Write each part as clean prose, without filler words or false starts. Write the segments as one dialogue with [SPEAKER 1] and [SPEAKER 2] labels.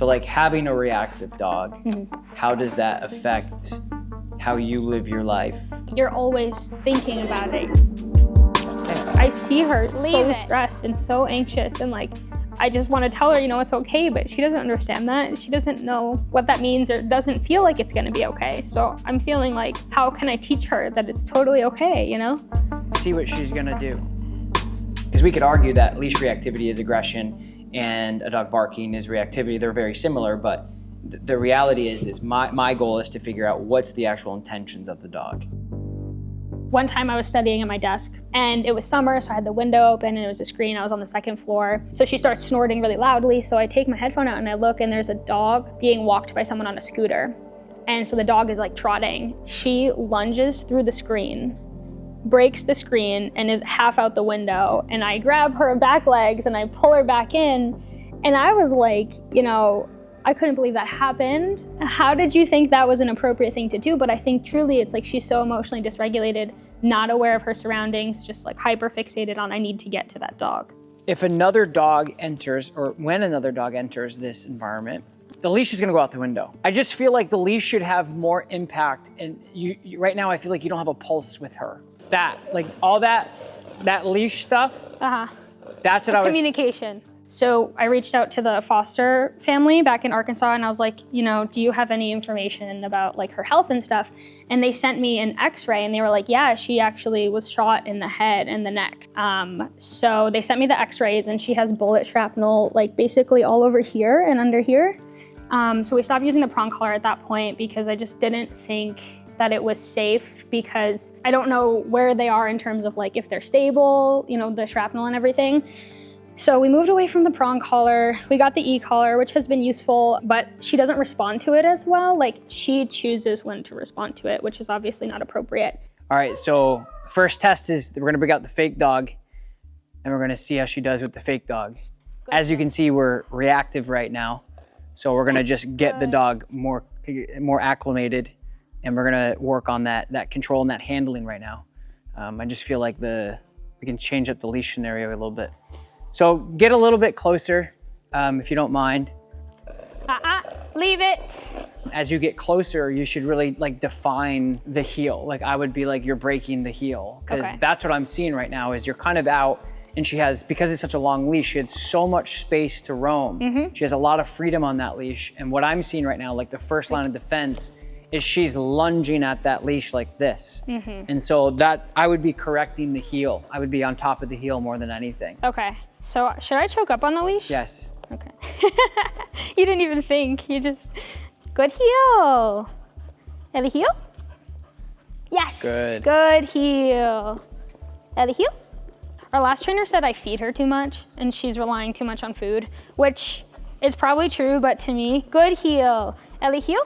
[SPEAKER 1] So like having a reactive dog, how does that affect how you live your life?
[SPEAKER 2] You're always thinking about it. I see her so stressed and so anxious, and like, I just want to tell her, you know, it's okay, but she doesn't understand that. She doesn't know what that means or doesn't feel like it's going to be okay. So I'm feeling like, how can I teach her that it's totally okay, you know?
[SPEAKER 1] See what she's going to do. Because we could argue that leash reactivity is aggression and a dog barking is reactivity. They're very similar, but the reality is my goal is to figure out what's the actual intentions of the dog.
[SPEAKER 2] One time I was studying at my desk and it was summer, so I had the window open and it was a screen. I was on the second floor. So she starts snorting really loudly. So I take my headphone out and I look, and there's a dog being walked by someone on a scooter. And so the dog is like trotting. She lunges through the screen, breaks the screen, and is half out the window. And I grab her back legs and I pull her back in. And I was like, you know, I couldn't believe that happened. How did you think that was an appropriate thing to do? But I think truly it's like she's so emotionally dysregulated, not aware of her surroundings, just like hyper fixated on, I need to get to that dog.
[SPEAKER 1] If another dog enters, or when another dog enters this environment, the leash is gonna go out the window. I just feel like the leash should have more impact, and you right now I feel like you don't have a pulse with her. Like all that leash stuff, that's what I was—
[SPEAKER 2] Communication. So I reached out to the foster family back in Arkansas, and I was like, you know, do you have any information about like her health and stuff? And they sent me an x-ray, and they were like, yeah, she actually was shot in the head and the neck. So they sent me the x-rays, and she has bullet shrapnel like basically all over here and under here. So we stopped using the prong collar at that point because I just didn't think that it was safe, because I don't know where they are in terms of like if they're stable, you know, the shrapnel and everything. So we moved away from the prong collar. We got the e-collar, which has been useful, but she doesn't respond to it as well. Like, she chooses when to respond to it, which is obviously not appropriate.
[SPEAKER 1] All right, so first test is we're gonna bring out the fake dog, and we're gonna see how she does with the fake dog. As you can see, we're reactive right now. So we're gonna just get the dog more acclimated, and we're gonna work on that control and that handling right now. I just feel like we can change up the leash scenario a little bit. So get a little bit closer, if you don't mind.
[SPEAKER 2] Leave it.
[SPEAKER 1] As you get closer, you should really like define the heel. Like I would be like, you're breaking the heel, because that's what I'm seeing right now is you're kind of out, and she has, because it's such a long leash, she had so much space to roam. She has a lot of freedom on that leash. And what I'm seeing right now, like the first line of defense, is she's lunging at that leash like this. And so that, I would be correcting the heel. I would be on top of the heel more than anything.
[SPEAKER 2] Okay, so should I choke up on the leash?
[SPEAKER 1] Yes.
[SPEAKER 2] Okay. You didn't even think, you just, good heel. Ellie heel? Yes, good heel. Ellie heel? Our last trainer said I feed her too much and she's relying too much on food, which is probably true, but to me, good heel. Ellie heel?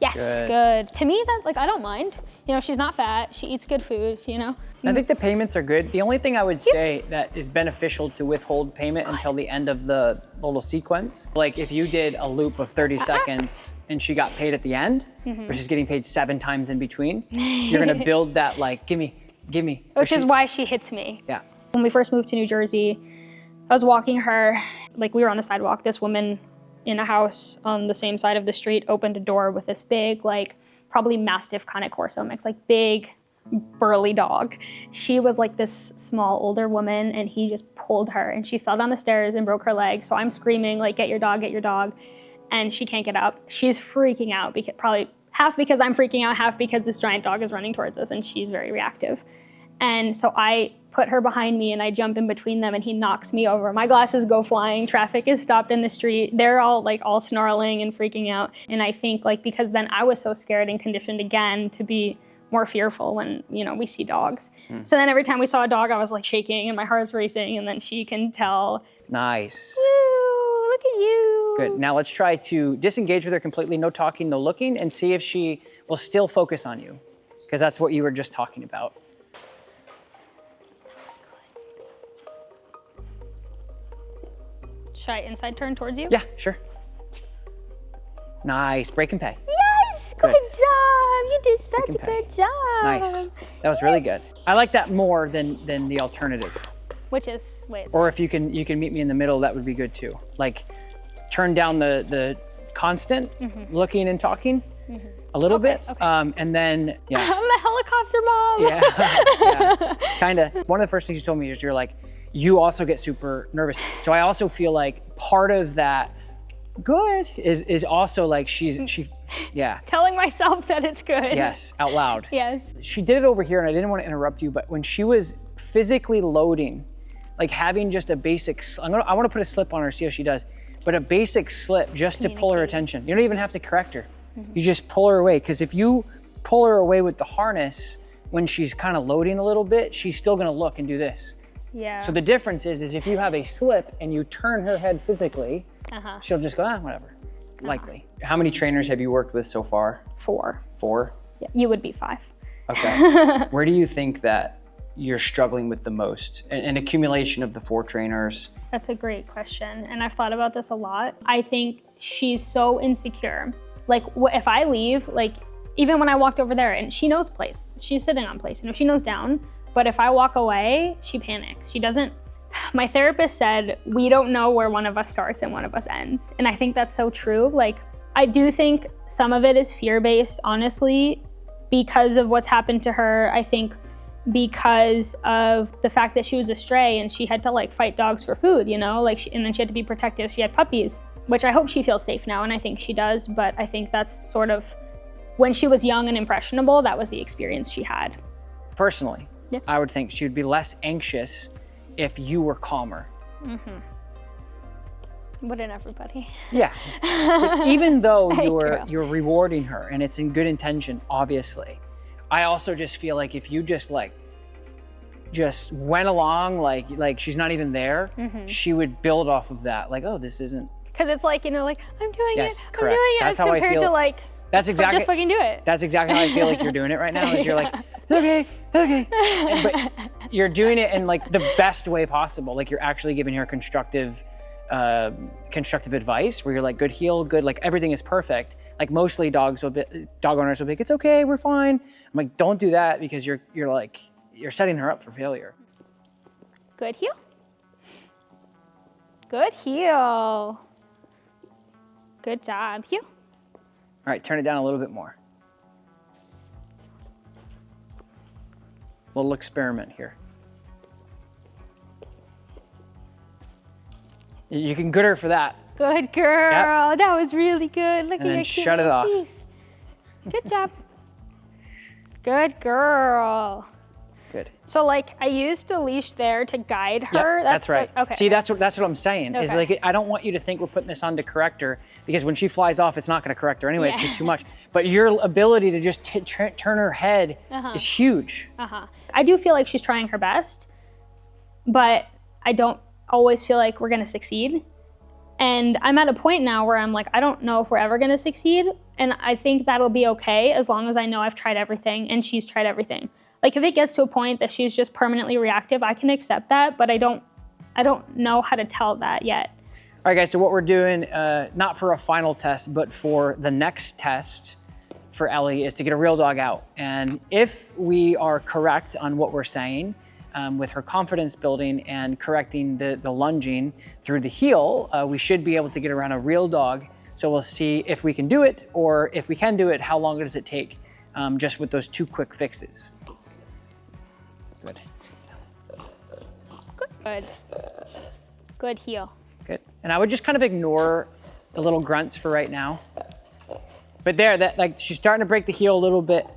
[SPEAKER 2] Yes, good. To me, that, like, I don't mind. You know, she's not fat, she eats good food, you know?
[SPEAKER 1] I think the payments are good. The only thing I would say that is beneficial to withhold payment until the end of the little sequence, like if you did a loop of 30 seconds and she got paid at the end, versus getting paid 7 times in between, you're gonna build that like, gimme.
[SPEAKER 2] Which is why she hits me.
[SPEAKER 1] Yeah.
[SPEAKER 2] When we first moved to New Jersey, I was walking her, like we were on the sidewalk, this woman in a house on the same side of the street opened a door with this big, like probably Mastiff kind of Corso mix, like big, burly dog. She was like this small older woman, and he just pulled her and she fell down the stairs and broke her leg. So I'm screaming like, get your dog, and she can't get up. She's freaking out, because probably half because I'm freaking out, half because this giant dog is running towards us and she's very reactive. And so I put her behind me and I jump in between them, and he knocks me over. My glasses go flying, traffic is stopped in the street. They're all snarling and freaking out. And I think like, because then I was so scared and conditioned again to be more fearful when, you know, we see dogs. So then every time we saw a dog, I was like shaking and my heart was racing, and then she can tell.
[SPEAKER 1] Nice.
[SPEAKER 2] Woo, look at you.
[SPEAKER 1] Good, now let's try to disengage with her completely, no talking, no looking, and see if she will still focus on you, because that's what you were just talking about.
[SPEAKER 2] Should I inside turn towards you?
[SPEAKER 1] Yeah, sure. Nice, break and pay.
[SPEAKER 2] Yes, good job. You did such a good job.
[SPEAKER 1] Nice, that was really good. I like that more than the alternative.
[SPEAKER 2] Which is, wait.
[SPEAKER 1] Or if you can meet me in the middle, that would be good too. Like turn down the constant looking and talking a little bit.
[SPEAKER 2] Okay.
[SPEAKER 1] And then, yeah.
[SPEAKER 2] I'm a helicopter mom.
[SPEAKER 1] Yeah, kind of. One of the first things you told me is you're like, you also get super nervous. So I also feel like part of that good is also like yeah.
[SPEAKER 2] Telling myself that it's good.
[SPEAKER 1] Yes, out loud.
[SPEAKER 2] Yes.
[SPEAKER 1] She did it over here, and I didn't want to interrupt you, but when she was physically loading, like having just a basic, I want to put a slip on her, see how she does, but a basic slip just to pull her attention. You don't even have to correct her. You just pull her away, because if you pull her away with the harness, when she's kind of loading a little bit, she's still gonna look and do this.
[SPEAKER 2] Yeah.
[SPEAKER 1] So the difference is if you have a slip and you turn her head physically, she'll just go, whatever, likely. How many trainers have you worked with so far?
[SPEAKER 2] 4.
[SPEAKER 1] 4?
[SPEAKER 2] Yeah, you would be 5.
[SPEAKER 1] Okay. Where do you think that you're struggling with the most? An accumulation of the 4 trainers?
[SPEAKER 2] That's a great question, and I've thought about this a lot. I think she's so insecure. Like, if I leave, like, even when I walked over there, and she knows place, she's sitting on place, she knows down, but if I walk away, she panics. She doesn't, my therapist said, we don't know where one of us starts and one of us ends. And I think that's so true. Like, I do think some of it is fear-based, honestly, because of what's happened to her. I think because of the fact that she was a stray and she had to like fight dogs for food, and then she had to be protective. She had puppies, which I hope she feels safe now, and I think she does, but I think that's sort of, when she was young and impressionable, that was the experience she had.
[SPEAKER 1] Personally, I would think she would be less anxious if you were calmer.
[SPEAKER 2] Wouldn't everybody?
[SPEAKER 1] Yeah. But even though you're rewarding her and it's in good intention, obviously, I also just feel like if you just went along like she's not even there, she would build off of that. Like, oh, this isn't.
[SPEAKER 2] Because it's like, I'm doing
[SPEAKER 1] yes,
[SPEAKER 2] it,
[SPEAKER 1] correct.
[SPEAKER 2] I'm doing it.
[SPEAKER 1] That's how
[SPEAKER 2] compared
[SPEAKER 1] I feel.
[SPEAKER 2] To like,
[SPEAKER 1] that's exactly,
[SPEAKER 2] just fucking do it.
[SPEAKER 1] That's exactly how I feel like you're doing it right now. Is you're like, okay. But you're doing it in like the best way possible. Like you're actually giving her constructive advice where you're like, good heel, good, like everything is perfect. Like mostly dog owners will be like, it's okay, we're fine. I'm like, don't do that, because you're setting her up for failure.
[SPEAKER 2] Good heel. Good heel. Good job, heel.
[SPEAKER 1] All right, turn it down a little bit more. Little experiment here. You can good her for that.
[SPEAKER 2] Good girl. Yep. That was really good. Look at your
[SPEAKER 1] shut it off.
[SPEAKER 2] teeth. Good job. Good girl.
[SPEAKER 1] Good.
[SPEAKER 2] So like I used the leash there to guide her.
[SPEAKER 1] Yep, that's right.
[SPEAKER 2] Okay.
[SPEAKER 1] See, that's what I'm saying. Okay. Is like, I don't want you to think we're putting this on to correct her, because when she flies off, it's not going to correct her anyway. It's too much. But your ability to just turn her head is huge.
[SPEAKER 2] I do feel like she's trying her best, but I don't always feel like we're going to succeed. And I'm at a point now where I'm like, I don't know if we're ever going to succeed. And I think that'll be okay as long as I know I've tried everything and she's tried everything. Like if it gets to a point that she's just permanently reactive, I can accept that, but I don't know how to tell that yet.
[SPEAKER 1] All right, guys, so what we're doing, not for a final test, but for the next test for Ellie, is to get a real dog out. And if we are correct on what we're saying, with her confidence building and correcting the lunging through the heel, we should be able to get around a real dog. So we'll see if we can do it, or if we can do it, how long does it take, just with those 2 quick fixes. Good.
[SPEAKER 2] Good. Good heel.
[SPEAKER 1] Good. And I would just kind of ignore the little grunts for right now. But there, that like she's starting to break the heel a little bit.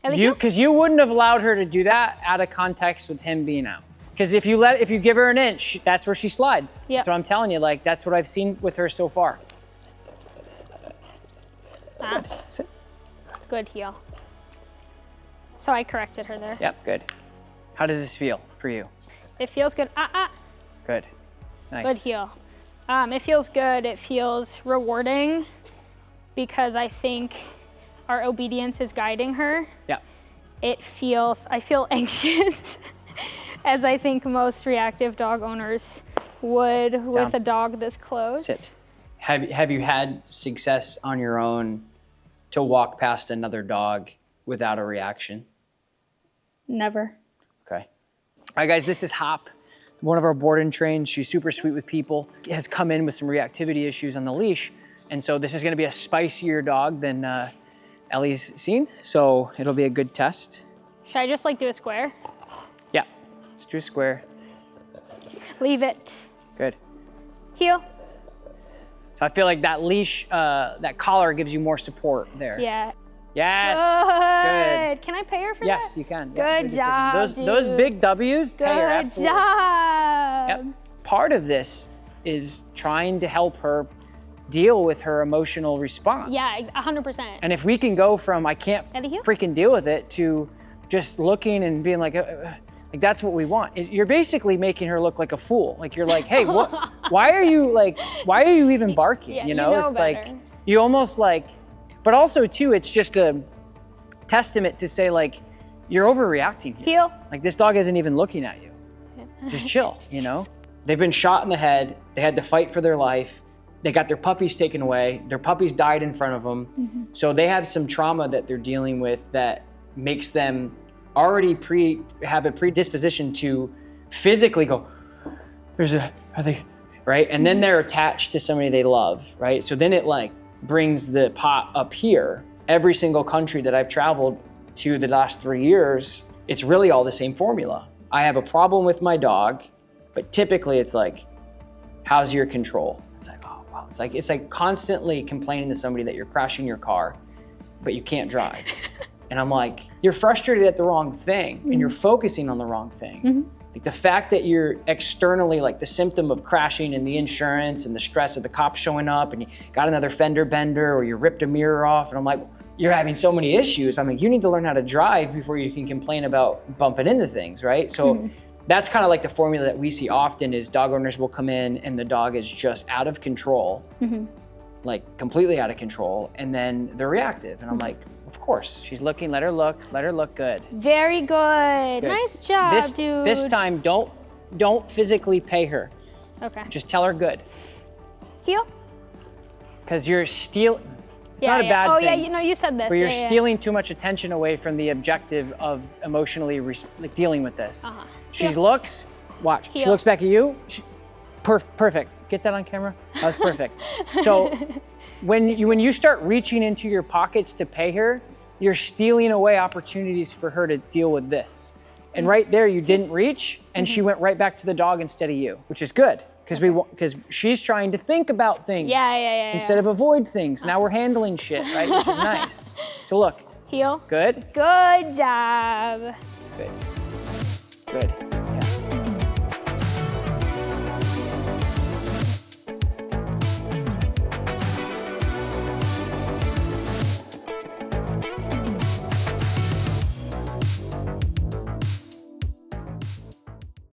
[SPEAKER 1] Because you wouldn't have allowed her to do that out of context with him being out. Because if you give her an inch, that's where she slides.
[SPEAKER 2] Yep.
[SPEAKER 1] That's what I'm telling you. Like that's what I've seen with her so far. Good. Sit.
[SPEAKER 2] Good heel. So I corrected her there.
[SPEAKER 1] Yep. Good. How does this feel for you?
[SPEAKER 2] It feels good.
[SPEAKER 1] Good. Nice.
[SPEAKER 2] Good heel. It feels good. It feels rewarding, because I think our obedience is guiding her.
[SPEAKER 1] Yeah.
[SPEAKER 2] I feel anxious, as I think most reactive dog owners would with a dog this close.
[SPEAKER 1] Sit. Have you had success on your own to walk past another dog without a reaction?
[SPEAKER 2] Never.
[SPEAKER 1] Okay. All right, guys, this is Hop, one of our board and trains, she's super sweet with people, has come in with some reactivity issues on the leash. And so this is gonna be a spicier dog than Ellie's seen. So it'll be a good test.
[SPEAKER 2] Should I just like do a square?
[SPEAKER 1] Yeah, let's do a square.
[SPEAKER 2] Leave it.
[SPEAKER 1] Good.
[SPEAKER 2] Heel.
[SPEAKER 1] So I feel like that leash, that collar gives you more support there.
[SPEAKER 2] Yeah.
[SPEAKER 1] Yes.
[SPEAKER 2] Good. Can I pay her for that?
[SPEAKER 1] Yes, you can.
[SPEAKER 2] Good job,
[SPEAKER 1] Those big W's, pay her, absolutely.
[SPEAKER 2] Good job.
[SPEAKER 1] Yep. Part of this is trying to help her deal with her emotional response.
[SPEAKER 2] Yeah, 100%.
[SPEAKER 1] And if we can go from I can't
[SPEAKER 2] Eddie,
[SPEAKER 1] freaking deal with it to just looking and being like that's what we want. You're basically making her look like a fool. Like you're like, hey, what? Why are you even barking?
[SPEAKER 2] Yeah,
[SPEAKER 1] you know, it's
[SPEAKER 2] better.
[SPEAKER 1] like you almost like. But also too, it's just a testament to say like you're overreacting here.
[SPEAKER 2] Heel.
[SPEAKER 1] Like this dog isn't even looking at you. Just chill. You know, they've been shot in the head. They had to fight for their life. They got their puppies taken away. Their puppies died in front of them. Mm-hmm. So they have some trauma that they're dealing with that makes them already have a predisposition to physically go, are they, right? And then they're attached to somebody they love, right? So then it like brings the pot up here. Every single country that I've traveled to the last 3 years, it's really all the same formula. I have a problem with my dog, but typically it's like, how's your control? It's like, oh, wow. It's like constantly complaining to somebody that you're crashing your car, but you can't drive. And I'm like, you're frustrated at the wrong thing and you're focusing on the wrong thing. Like the fact that you're externally like the symptom of crashing and the insurance and the stress of the cops showing up and you got another fender bender or you ripped a mirror off. And I'm like, you're having so many issues. I'm like, you need to learn how to drive before you can complain about bumping into things, right? So that's kind of like the formula that we see often is dog owners will come in and the dog is just out of control, like completely out of control. And then they're reactive. And I'm like, of course. She's looking, let her look good.
[SPEAKER 2] Very good. Nice job, dude.
[SPEAKER 1] This time, don't physically pay her.
[SPEAKER 2] Okay.
[SPEAKER 1] Just tell her good.
[SPEAKER 2] Heel.
[SPEAKER 1] Because you're stealing, it's not a bad thing.
[SPEAKER 2] Oh yeah, you said this.
[SPEAKER 1] But you're stealing too much attention away from the objective of emotionally dealing with this. She looks, watch, she looks back at you. Perfect. Get that on camera? That was perfect. So when you start reaching into your pockets to pay her, you're stealing away opportunities for her to deal with this. And right there, you didn't reach, and she went right back to the dog instead of you, which is good, because she's trying to think about things instead of avoid things. Now we're handling shit, right? Which is nice. So look.
[SPEAKER 2] Heel.
[SPEAKER 1] Good.
[SPEAKER 2] Good job.
[SPEAKER 1] Good. Good.